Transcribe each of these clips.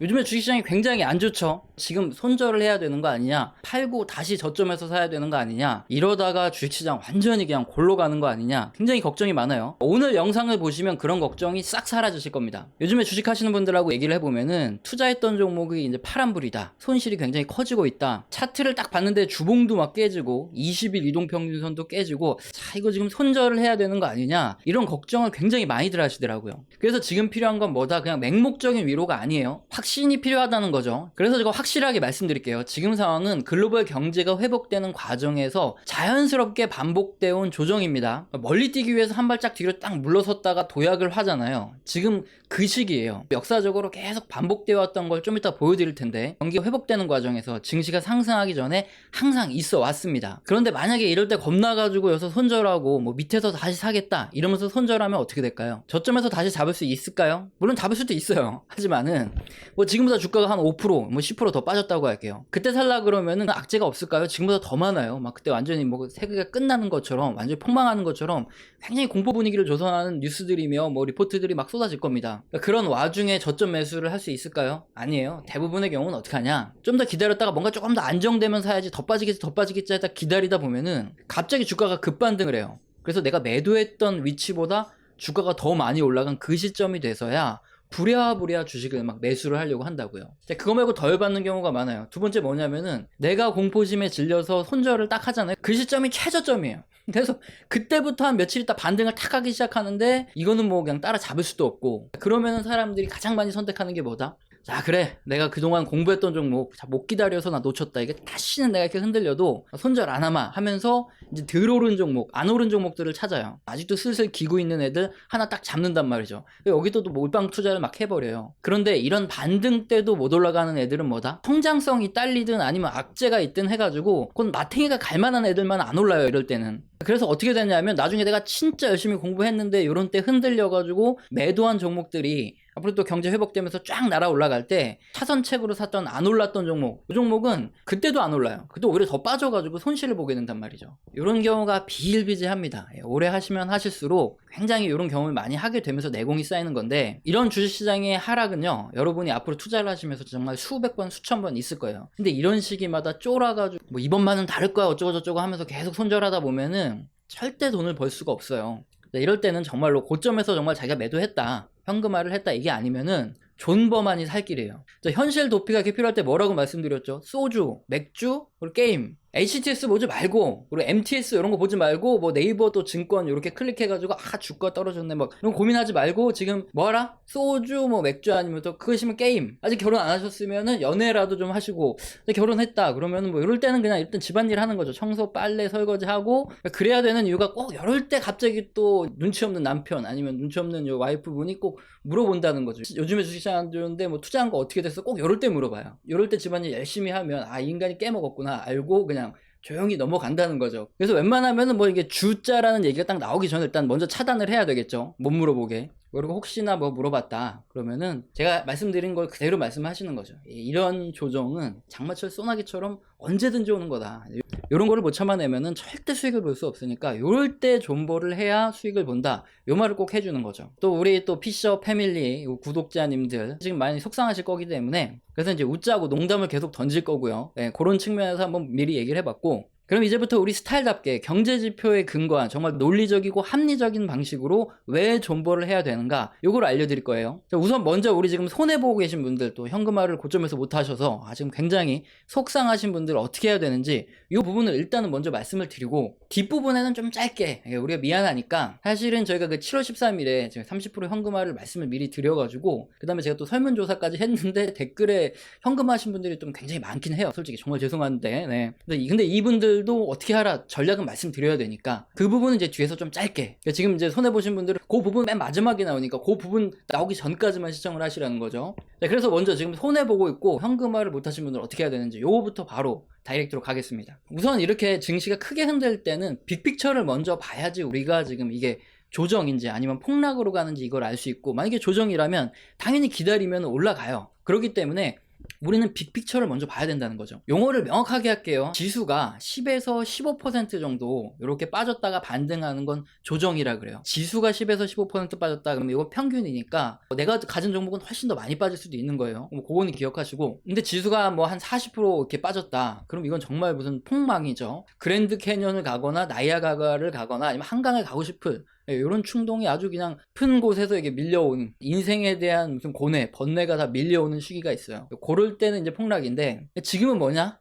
요즘에 주식시장이 굉장히 안 좋죠. 지금 손절을 해야 되는 거 아니냐, 팔고 다시 저점에서 사야 되는 거 아니냐, 이러다가 주식시장 완전히 그냥 골로 가는 거 아니냐, 굉장히 걱정이 많아요. 오늘 영상을 보시면 그런 걱정이 싹 사라지실 겁니다. 요즘에 주식하시는 분들하고 얘기를 해보면은 투자했던 종목이 이제 파란불이다, 손실이 굉장히 커지고 있다, 차트를 딱 봤는데 주봉도 막 깨지고 20일 이동평균선도 깨지고, 자 이거 지금 손절을 해야 되는 거 아니냐, 이런 걱정을 굉장히 많이들 하시더라고요. 그래서 지금 필요한 건 뭐다, 그냥 맹목적인 위로가 아니에요. 확신이 필요하다는 거죠. 그래서 제가 확실하게 말씀드릴게요. 지금 상황은 글로벌 경제가 회복되는 과정에서 자연스럽게 반복되어 온 조정입니다. 멀리 뛰기 위해서 한 발짝 뒤로 딱 물러섰다가 도약을 하잖아요. 지금 그 시기예요. 역사적으로 계속 반복되어 왔던 걸 좀 이따 보여드릴 텐데, 경기가 회복되는 과정에서 증시가 상승하기 전에 항상 있어 왔습니다. 그런데 만약에 이럴 때 겁나가지고 여기서 손절하고 뭐 밑에서 다시 사겠다 이러면서 손절하면 어떻게 될까요? 저점에서 다시 잡을 수 있을까요? 물론 잡을 수도 있어요. 하지만은 뭐 지금보다 주가가 한 5%, 뭐 10% 더 빠졌다고 할게요. 그때 살라 그러면은 악재가 없을까요? 지금보다 더 많아요. 막 그때 완전히 뭐 세계가 끝나는 것처럼, 완전히 폭망하는 것처럼 굉장히 공포 분위기를 조성하는 뉴스들이며 뭐 리포트들이 막 쏟아질 겁니다. 그러니까 그런 와중에 저점 매수를 할 수 있을까요? 아니에요. 대부분의 경우는 어떻게 하냐? 좀 더 기다렸다가 뭔가 조금 더 안정되면 사야지, 더 빠지겠지 하다 기다리다 보면은 갑자기 주가가 급반등을 해요. 그래서 내가 매도했던 위치보다 주가가 더 많이 올라간 그 시점이 돼서야 부랴부랴 주식을 막 매수를 하려고 한다고요. 그거 말고 덜 받는 경우가 많아요. 두 번째 뭐냐면은 내가 공포심에 질려서 손절을 딱 하잖아요. 그 시점이 최저점이에요. 그래서 그때부터 한 며칠 있다 반등을 탁 하기 시작하는데, 이거는 뭐 그냥 따라잡을 수도 없고, 그러면은 사람들이 가장 많이 선택하는 게 뭐다? 자, 그래, 내가 그동안 공부했던 종목 못 기다려서 나 놓쳤다, 이게 다시는 내가 이렇게 흔들려도 손절 안 하마 하면서 이제 덜 오른 종목, 안 오른 종목들을 찾아요. 아직도 슬슬 기고 있는 애들 하나 딱 잡는단 말이죠. 여기도 또 몰빵 투자를 막 해버려요. 그런데 이런 반등 때도 못 올라가는 애들은 뭐다? 성장성이 딸리든 아니면 악재가 있든 해가지고 그건 마탱이가 갈만한 애들만 안 올라요, 이럴 때는. 그래서 어떻게 되냐면 나중에 내가 진짜 열심히 공부했는데 요런 때 흔들려가지고 매도한 종목들이 앞으로 또 경제 회복되면서 쫙 날아 올라갈 때 차선책으로 샀던 안 올랐던 종목, 이 종목은 그때도 안 올라요. 그때 오히려 더 빠져가지고 손실을 보게 된단 말이죠. 이런 경우가 비일비재합니다. 오래 하시면 하실수록 굉장히 이런 경험을 많이 하게 되면서 내공이 쌓이는 건데, 이런 주식시장의 하락은요, 여러분이 앞으로 투자를 하시면서 정말 수백 번 수천 번 있을 거예요. 근데 이런 시기마다 쫄아가지고 뭐 이번만은 다를 거야 어쩌고 저쩌고 하면서 계속 손절하다 보면은 절대 돈을 벌 수가 없어요. 이럴 때는 정말로 고점에서 정말 자기가 매도했다, 현금화를 했다, 이게 아니면은 존버만이 살 길이에요. 현실 도피가 이렇게 필요할 때 뭐라고 말씀드렸죠? 소주, 맥주, 그리고 게임. HTS 보지 말고, 그리고 MTS 이런 거 보지 말고, 뭐 네이버 또 증권 이렇게 클릭해가지고 주가 떨어졌네 막 이런 고민하지 말고, 지금 뭐라? 소주, 뭐 맥주, 아니면 또 그것이면 게임. 아직 결혼 안 하셨으면은 연애라도 좀 하시고, 결혼했다 그러면은 뭐 이럴 때는 그냥 일단 집안일 하는 거죠. 청소, 빨래, 설거지 하고. 그래야 되는 이유가, 꼭 이럴 때 갑자기 또 눈치 없는 남편 아니면 눈치 없는 요 와이프분이 꼭 물어본다는 거죠. 요즘에 주식시장 안 좋은데 뭐 투자한 거 어떻게 됐어? 꼭 이럴 때 물어봐요. 이럴 때 집안일 열심히 하면 이 인간이 깨먹었구나 알고 그냥 조용히 넘어간다는 거죠. 그래서 웬만하면은 뭐 이게 주자라는 얘기가 딱 나오기 전에 일단 먼저 차단을 해야 되겠죠. 못 물어보게. 그리고 혹시나 뭐 물어봤다 그러면은 제가 말씀드린 걸 그대로 말씀하시는 거죠. 이런 조정은 장마철 소나기처럼 언제든지 오는 거다. 이런 거를 못 참아내면은 절대 수익을 볼 수 없으니까 요럴 때 존버를 해야 수익을 본다, 요 말을 꼭 해주는 거죠. 또 우리 또 피셔 패밀리 구독자님들 지금 많이 속상하실 거기 때문에, 그래서 이제 웃자고 농담을 계속 던질 거고요. 그런 측면에서 한번 미리 얘기를 해봤고, 그럼 이제부터 우리 스타일답게 경제지표에 근거한 정말 논리적이고 합리적인 방식으로 왜 존버를 해야 되는가, 요걸 알려드릴 거예요. 우선 먼저 우리 지금 손해보고 계신 분들, 또 현금화를 고점에서 못하셔서 지금 굉장히 속상하신 분들 어떻게 해야 되는지, 이 부분을 일단은 먼저 말씀을 드리고, 뒷부분에는 좀 짧게, 우리가 미안하니까 사실은 저희가 그 7월 13일에 제가 30% 현금화를 말씀을 미리 드려가지고, 그 다음에 제가 또 설문조사까지 했는데 댓글에 현금화하신 분들이 좀 굉장히 많긴 해요. 솔직히 정말 죄송한데. 근데 이분들도 어떻게 하라 전략은 말씀드려야 되니까 그 부분은 이제 뒤에서 좀 짧게, 지금 이제 손해보신 분들은 그 부분 맨 마지막에 나오니까 그 부분 나오기 전까지만 시청을 하시라는 거죠. 그래서 먼저 지금 손해보고 있고 현금화를 못하신 분들은 어떻게 해야 되는지, 요거부터 바로 다이렉트로 가겠습니다. 우선 이렇게 증시가 크게 흔들 때는 빅픽처를 먼저 봐야지 우리가 지금 이게 조정인지 아니면 폭락으로 가는지 이걸 알 수 있고, 만약에 조정이라면 당연히 기다리면 올라가요. 그렇기 때문에 우리는 빅픽처를 먼저 봐야 된다는 거죠. 용어를 명확하게 할게요. 지수가 10에서 15% 정도 이렇게 빠졌다가 반등하는 건 조정이라 그래요. 지수가 10에서 15% 빠졌다 그러면 이거 평균이니까 내가 가진 종목은 훨씬 더 많이 빠질 수도 있는 거예요. 그거는 기억하시고, 근데 지수가 뭐 한 40% 이렇게 빠졌다 그럼 이건 정말 무슨 폭망이죠. 그랜드 캐년을 가거나 나이아가라를 가거나 아니면 한강을 가고 싶은 이런 충동이 아주 그냥 큰 곳에서 이게 밀려오는, 인생에 대한 무슨 고뇌, 번뇌가 다 밀려오는 시기가 있어요. 그럴 때는 이제 폭락인데, 지금은 뭐냐?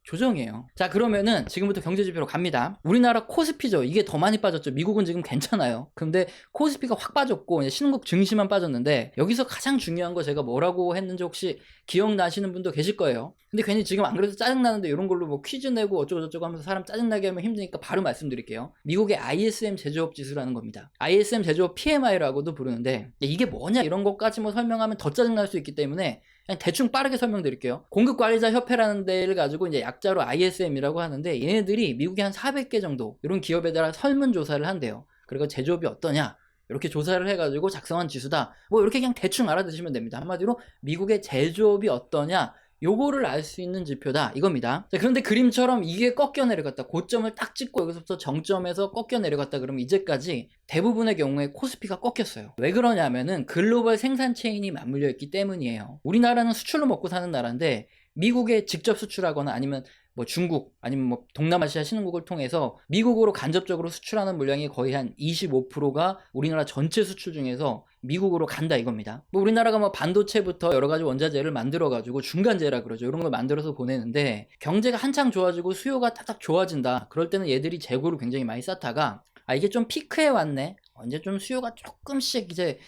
조정이에요. 자, 그러면은 지금부터 경제지표로 갑니다. 우리나라 코스피죠. 이게 더 많이 빠졌죠. 미국은 지금 괜찮아요. 근데 코스피가 확 빠졌고 이제 신흥국 증시만 빠졌는데, 여기서 가장 중요한 거 제가 뭐라고 했는지 혹시 기억나시는 분도 계실 거예요. 근데 괜히 지금 안 그래도 짜증나는데 이런 걸로 뭐 퀴즈 내고 어쩌고저쩌고 하면서 사람 짜증나게 하면 힘드니까 바로 말씀드릴게요. 미국의 ISM 제조업 지수라는 겁니다. ISM 제조업 PMI라고도 부르는데, 이게 뭐냐 이런 것까지 뭐 설명하면 더 짜증날 수 있기 때문에 그냥 대충 빠르게 설명드릴게요. 공급관리자협회라는 데를 가지고 이제 약자로 ISM이라고 하는데, 얘네들이 미국에 한 400개 정도 이런 기업에다가 설문조사를 한대요. 그리고 제조업이 어떠냐 이렇게 조사를 해가지고 작성한 지수다, 뭐 이렇게 그냥 대충 알아두시면 됩니다. 한마디로 미국의 제조업이 어떠냐 요거를 알 수 있는 지표다 이겁니다. 자, 그런데 그림처럼 이게 꺾여 내려갔다, 고점을 딱 찍고 여기서부터 정점에서 꺾여 내려갔다 그러면 이제까지 대부분의 경우에 코스피가 꺾였어요. 왜 그러냐면은 글로벌 생산 체인이 맞물려 있기 때문이에요. 우리나라는 수출로 먹고 사는 나라인데, 미국에 직접 수출하거나 아니면 뭐 중국 아니면 뭐 동남아시아 신흥국을 통해서 미국으로 간접적으로 수출하는 물량이 거의 한 25%가 우리나라 전체 수출 중에서 미국으로 간다 이겁니다. 뭐 우리나라가 뭐 반도체부터 여러 가지 원자재를 만들어 가지고 중간재라 그러죠. 이런 걸 만들어서 보내는데, 경제가 한창 좋아지고 수요가 딱딱 좋아진다 그럴 때는 얘들이 재고를 굉장히 많이 쌓다가, 이게 좀 피크에 왔네, 이제 좀 수요가 조금씩 이제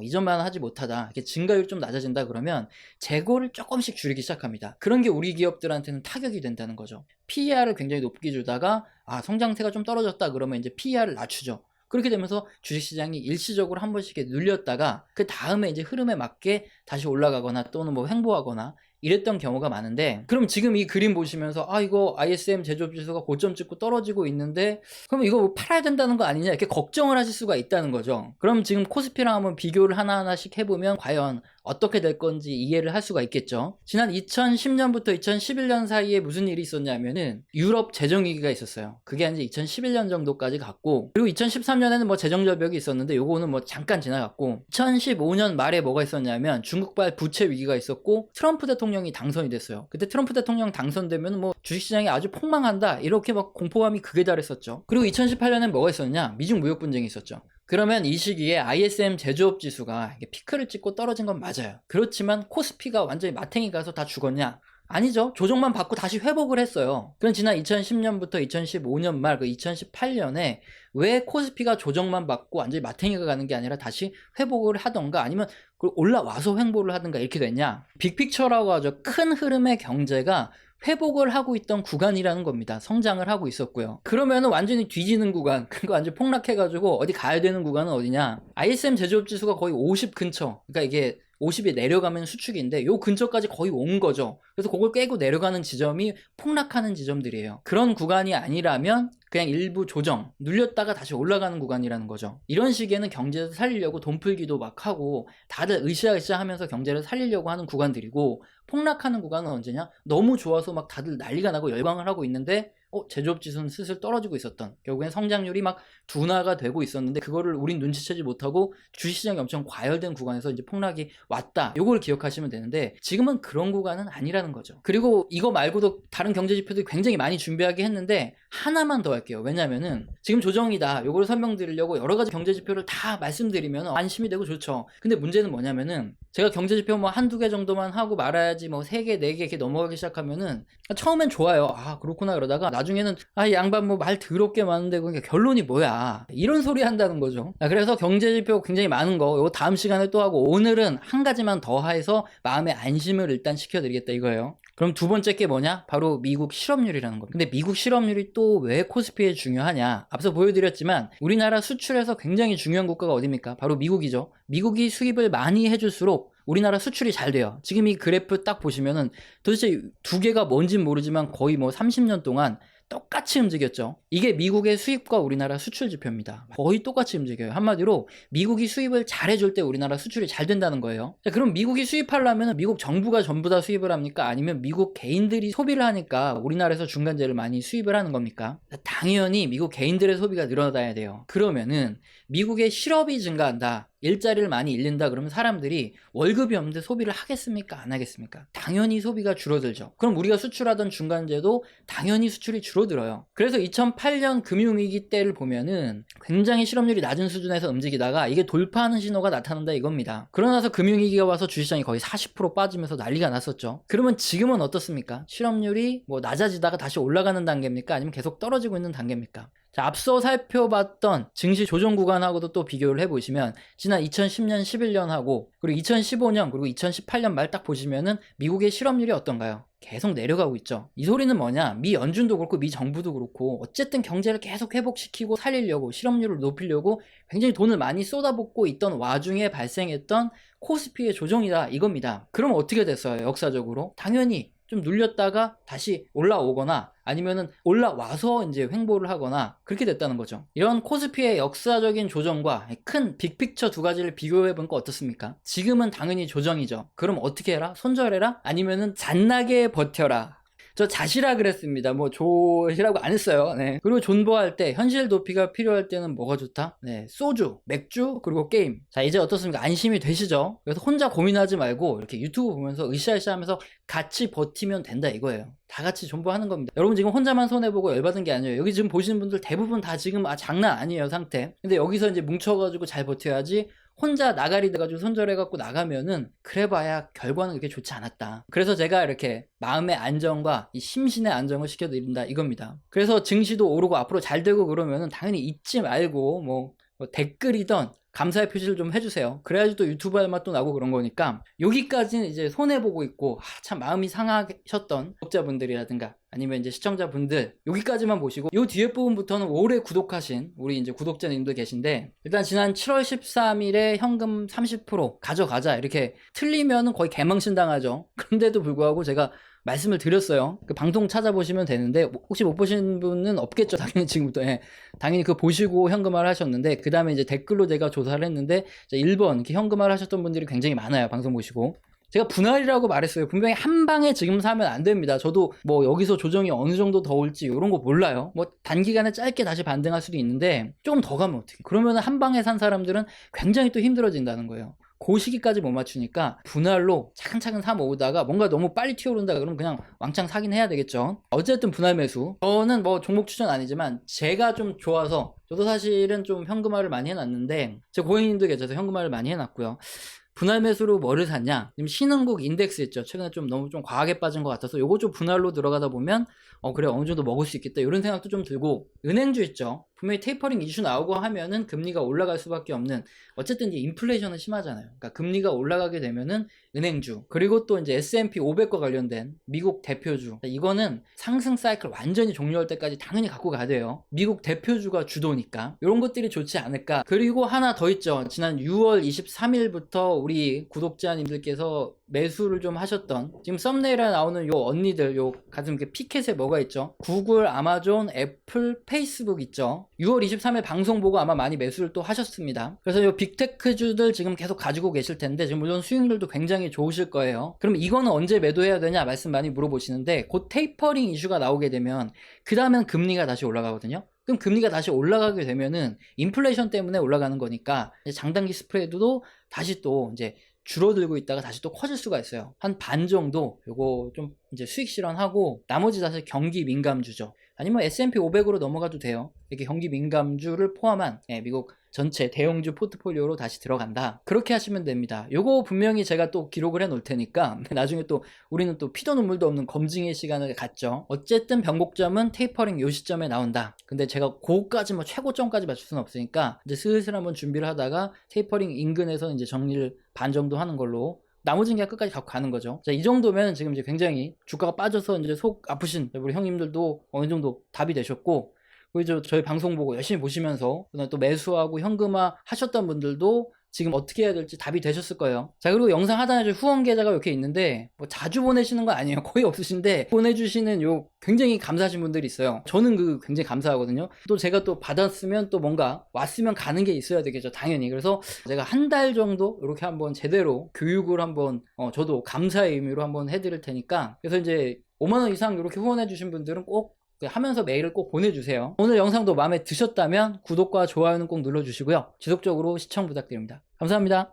이전만 하지 못하다, 이렇게 증가율 좀 낮아진다 그러면 재고를 조금씩 줄이기 시작합니다. 그런 게 우리 기업들한테는 타격이 된다는 거죠. PER을 굉장히 높게 주다가 성장세가 좀 떨어졌다 그러면 이제 PER을 낮추죠. 그렇게 되면서 주식시장이 일시적으로 한 번씩 눌렸다가 그 다음에 이제 흐름에 맞게 다시 올라가거나 또는 뭐 횡보하거나 이랬던 경우가 많은데, 그럼 지금 이 그림 보시면서 이거 ISM 제조업 지수가 고점 찍고 떨어지고 있는데 그럼 이거 뭐 팔아야 된다는 거 아니냐 이렇게 걱정을 하실 수가 있다는 거죠. 그럼 지금 코스피랑 한번 비교를 하나하나씩 해보면 과연 어떻게 될 건지 이해를 할 수가 있겠죠. 지난 2010년부터 2011년 사이에 무슨 일이 있었냐면은 유럽 재정위기가 있었어요. 그게 이제 2011년 정도까지 갔고, 그리고 2013년에는 뭐 재정절벽이 있었는데 요거는 뭐 잠깐 지나갔고, 2015년 말에 뭐가 있었냐면 중국발 부채 위기가 있었고 트럼프 대통령이 당선이 됐어요. 그때 트럼프 대통령 당선되면 뭐 주식시장이 아주 폭망한다 이렇게 막 공포감이 극에 달했었죠. 그리고 2018년엔 뭐가 있었냐, 미중 무역 분쟁이 있었죠. 그러면 이 시기에 ISM 제조업 지수가 피크를 찍고 떨어진 건 맞아요. 그렇지만 코스피가 완전히 마탱이 가서 다 죽었냐? 아니죠. 조정만 받고 다시 회복을 했어요. 그럼 지난 2010년부터 2015년 말 2018년에 왜 코스피가 조정만 받고 완전히 마탱이가 가는 게 아니라 다시 회복을 하던가 아니면 올라와서 횡보를 하든가 이렇게 됐냐? 빅픽처라고 하죠. 큰 흐름의 경제가 회복을 하고 있던 구간이라는 겁니다. 성장을 하고 있었고요. 그러면은 완전히 뒤지는 구간, 그거 완전 폭락해가지고 어디 가야 되는 구간은 어디냐? ISM 제조업 지수가 거의 50 근처, 그러니까 이게 50이 내려가면 수축인데 요 근처까지 거의 온 거죠. 그래서 그걸 깨고 내려가는 지점이 폭락하는 지점들이에요. 그런 구간이 아니라면 그냥 일부 조정, 눌렸다가 다시 올라가는 구간이라는 거죠. 이런 시기에는 경제를 살리려고 돈 풀기도 막 하고 다들 으쌰으쌰 하면서 경제를 살리려고 하는 구간들이고, 폭락하는 구간은 언제냐? 너무 좋아서 막 다들 난리가 나고 열광을 하고 있는데 제조업 지수는 슬슬 떨어지고 있었던, 결국엔 성장률이 막 둔화가 되고 있었는데 그거를 우린 눈치채지 못하고 주식시장이 엄청 과열된 구간에서 이제 폭락이 왔다. 요걸 기억하시면 되는데, 지금은 그런 구간은 아니라는 거죠. 그리고 이거 말고도 다른 경제지표들이 굉장히 많이 준비하긴 했는데 하나만 더 할게요. 왜냐면은 지금 조정이다 요걸 설명드리려고 여러 가지 경제지표를 다 말씀드리면 안심이 되고 좋죠. 근데 문제는 뭐냐면은 제가 경제지표 뭐 한두 개 정도만 하고 말아야지 뭐 3개, 4개 이렇게 넘어가기 시작하면은 처음엔 좋아요. 그렇구나 그러다가 나중에는 이 양반 뭐 말 더럽게 많은데 그러니까 결론이 뭐야 이런 소리 한다는 거죠. 그래서 경제지표 굉장히 많은 거 요거 다음 시간에 또 하고, 오늘은 한 가지만 더 해서 마음의 안심을 일단 시켜드리겠다 이거예요. 그럼 두 번째 게 뭐냐? 바로 미국 실업률이라는 겁니다. 근데 미국 실업률이 또 왜 코스피에 중요하냐? 앞서 보여드렸지만 우리나라 수출에서 굉장히 중요한 국가가 어디입니까? 바로 미국이죠. 미국이 수입을 많이 해줄수록 우리나라 수출이 잘 돼요. 지금 이 그래프 딱 보시면은 도대체 두 개가 뭔진 모르지만 거의 뭐 30년 동안 똑같이 움직였죠. 이게 미국의 수입과 우리나라 수출 지표입니다. 거의 똑같이 움직여요. 한마디로 미국이 수입을 잘해줄 때 우리나라 수출이 잘 된다는 거예요. 자, 그럼 미국이 수입하려면 미국 정부가 전부 다 수입을 합니까? 아니면 미국 개인들이 소비를 하니까 우리나라에서 중간재를 많이 수입을 하는 겁니까? 당연히 미국 개인들의 소비가 늘어나야 돼요. 그러면은 미국의 실업이 증가한다, 일자리를 많이 잃는다 그러면 사람들이 월급이 없는데 소비를 하겠습니까? 안 하겠습니까? 당연히 소비가 줄어들죠. 그럼 우리가 수출하던 중간재도 당연히 수출이 줄어들어요. 그래서 2008년 금융위기 때를 보면은 굉장히 실업률이 낮은 수준에서 움직이다가 이게 돌파하는 신호가 나타난다 이겁니다. 그러고 나서 금융위기가 와서 주식시장이 거의 40% 빠지면서 난리가 났었죠. 그러면 지금은 어떻습니까? 실업률이 뭐 낮아지다가 다시 올라가는 단계입니까? 아니면 계속 떨어지고 있는 단계입니까? 자, 앞서 살펴봤던 증시 조정 구간하고도 또 비교를 해보시면 지난 2010년, 11년하고 그리고 2015년 그리고 2018년 말 딱 보시면은 미국의 실업률이 어떤가요? 계속 내려가고 있죠. 이 소리는 뭐냐? 미 연준도 그렇고 미 정부도 그렇고 어쨌든 경제를 계속 회복시키고 살리려고 실업률을 높이려고 굉장히 돈을 많이 쏟아붓고 있던 와중에 발생했던 코스피의 조정이다 이겁니다. 그럼 어떻게 됐어요? 역사적으로? 당연히 좀 눌렸다가 다시 올라오거나 아니면은 올라와서 이제 횡보를 하거나 그렇게 됐다는 거죠. 이런 코스피의 역사적인 조정과 큰 빅픽처 두 가지를 비교해 보니까 어떻습니까? 지금은 당연히 조정이죠. 그럼 어떻게 해라? 손절해라? 아니면은 잔나게 버텨라? 저 자시라 그랬습니다. 뭐 조시라고 안 했어요. 네. 그리고 존버할 때 현실 도피가 필요할 때는 뭐가 좋다? 네, 소주, 맥주, 그리고 게임. 자, 이제 어떻습니까? 안심이 되시죠? 그래서 혼자 고민하지 말고 이렇게 유튜브 보면서 으쌰으쌰 하면서 같이 버티면 된다 이거예요. 다 같이 존버하는 겁니다. 여러분 지금 혼자만 손해보고 열받은 게 아니에요. 여기 지금 보시는 분들 대부분 다 지금 장난 아니에요 상태. 근데 여기서 이제 뭉쳐가지고 잘 버텨야지 혼자 나가리 돼가지고 손절해갖고 나가면은 그래봐야 결과는 그렇게 좋지 않았다. 그래서 제가 이렇게 마음의 안정과 이 심신의 안정을 시켜드린다 이겁니다. 그래서 증시도 오르고 앞으로 잘 되고 그러면은 당연히 잊지 말고 뭐 댓글이던 감사의 표시를 좀 해주세요. 그래야지 또 유튜브 할 맛도 나고 그런 거니까. 여기까지는 이제 손해보고 있고 참 마음이 상하셨던 구독자분들이라든가 아니면 이제 시청자분들 여기까지만 보시고 요 뒤에 부분부터는 오래 구독하신 우리 이제 구독자님들 계신데 일단 지난 7월 13일에 현금 30% 가져가자 이렇게 틀리면은 거의 개망신 당하죠. 그런데도 불구하고 제가 말씀을 드렸어요. 그 방송 찾아보시면 되는데 혹시 못 보신 분은 없겠죠. 당연히 지금부터. 예. 당연히 그거 보시고 현금화를 하셨는데 그 다음에 이제 댓글로 제가 조사를 했는데 1번 이렇게 현금화를 하셨던 분들이 굉장히 많아요. 방송 보시고. 제가 분할이라고 말했어요. 분명히 한 방에 지금 사면 안 됩니다. 저도 뭐 여기서 조정이 어느 정도 더 올지 이런 거 몰라요. 뭐 단기간에 짧게 다시 반등할 수도 있는데 조금 더 가면 어떡해. 그러면 한 방에 산 사람들은 굉장히 또 힘들어진다는 거예요. 그 시기까지 못 맞추니까 분할로 차근차근 사 모으다가 뭔가 너무 빨리 튀어오른다 그러면 그냥 왕창 사긴 해야 되겠죠. 어쨌든 분할 매수. 저는 뭐 종목 추천 아니지만 제가 좀 좋아서 저도 사실은 좀 현금화를 많이 해놨는데 제 고객님도 계셔서 현금화를 많이 해놨고요. 분할 매수로 뭐를 샀냐? 지금 신흥국 인덱스 있죠. 최근에 좀 너무 좀 과하게 빠진 것 같아서 요거 좀 분할로 들어가다 보면 그래 어느 정도 먹을 수 있겠다 이런 생각도 좀 들고 은행주 있죠. 분명히 테이퍼링 이슈 나오고 하면은 금리가 올라갈 수밖에 없는 어쨌든 이제 인플레이션은 심하잖아요. 그러니까 금리가 올라가게 되면은 은행주 그리고 또 이제 S&P 500과 관련된 미국 대표주 이거는 상승 사이클 완전히 종료할 때까지 당연히 갖고 가야 돼요. 미국 대표주가 주도니까 이런 것들이 좋지 않을까. 그리고 하나 더 있죠. 지난 6월 23일부터 우리 구독자님들께서 매수를 좀 하셨던 지금 썸네일에 나오는 요 언니들 요 가슴 이렇게 피켓에 뭐가 있죠? 구글, 아마존, 애플, 페이스북 있죠. 6월 23일 방송 보고 아마 많이 매수를 또 하셨습니다. 그래서 요 빅테크주들 지금 계속 가지고 계실 텐데 지금 물론 수익률도 굉장히 좋으실 거예요. 그럼 이거는 언제 매도해야 되냐 말씀 많이 물어보시는데 곧 테이퍼링 이슈가 나오게 되면 그 다음엔 금리가 다시 올라가거든요. 그럼 금리가 다시 올라가게 되면은 인플레이션 때문에 올라가는 거니까 장단기 스프레드도 다시 또 이제 줄어들고 있다가 다시 또 커질 수가 있어요. 한 반 정도 요거 좀 이제 수익 실현하고 나머지 사실 경기 민감주죠. 아니면 S&P 500으로 넘어가도 돼요. 이렇게 경기 민감주를 포함한 미국 전체 대형주 포트폴리오로 다시 들어간다. 그렇게 하시면 됩니다. 요거 분명히 제가 또 기록을 해 놓을 테니까 나중에 또 우리는 또 피도 눈물도 없는 검증의 시간을 갖죠. 어쨌든 변곡점은 테이퍼링 요 시점에 나온다. 근데 제가 그거까지 뭐 최고점까지 맞출 수는 없으니까 이제 슬슬 한번 준비를 하다가 테이퍼링 인근에서 이제 정리를 반 정도 하는 걸로 나머지는 그냥 끝까지 갖고 가는 거죠. 자, 이 정도면 지금 이제 굉장히 주가가 빠져서 이제 속 아프신 우리 형님들도 어느 정도 답이 되셨고 그리고 저희 방송 보고 열심히 보시면서 또 매수하고 현금화 하셨던 분들도 지금 어떻게 해야 될지 답이 되셨을 거예요. 자, 그리고 영상 하단에 후원 계좌가 이렇게 있는데 뭐 자주 보내시는 거 아니에요. 거의 없으신데 보내주시는 요 굉장히 감사하신 분들이 있어요. 저는 그 굉장히 감사하거든요. 또 제가 또 받았으면 또 뭔가 왔으면 가는 게 있어야 되겠죠, 당연히. 그래서 제가 한 달 정도 이렇게 한번 제대로 교육을 한번 저도 감사의 의미로 한번 해드릴 테니까, 그래서 이제 5만원 이상 이렇게 후원해 주신 분들은 꼭 하면서 메일을 꼭 보내주세요. 오늘 영상도 마음에 드셨다면 구독과 좋아요는 꼭 눌러주시고요. 지속적으로 시청 부탁드립니다. 감사합니다.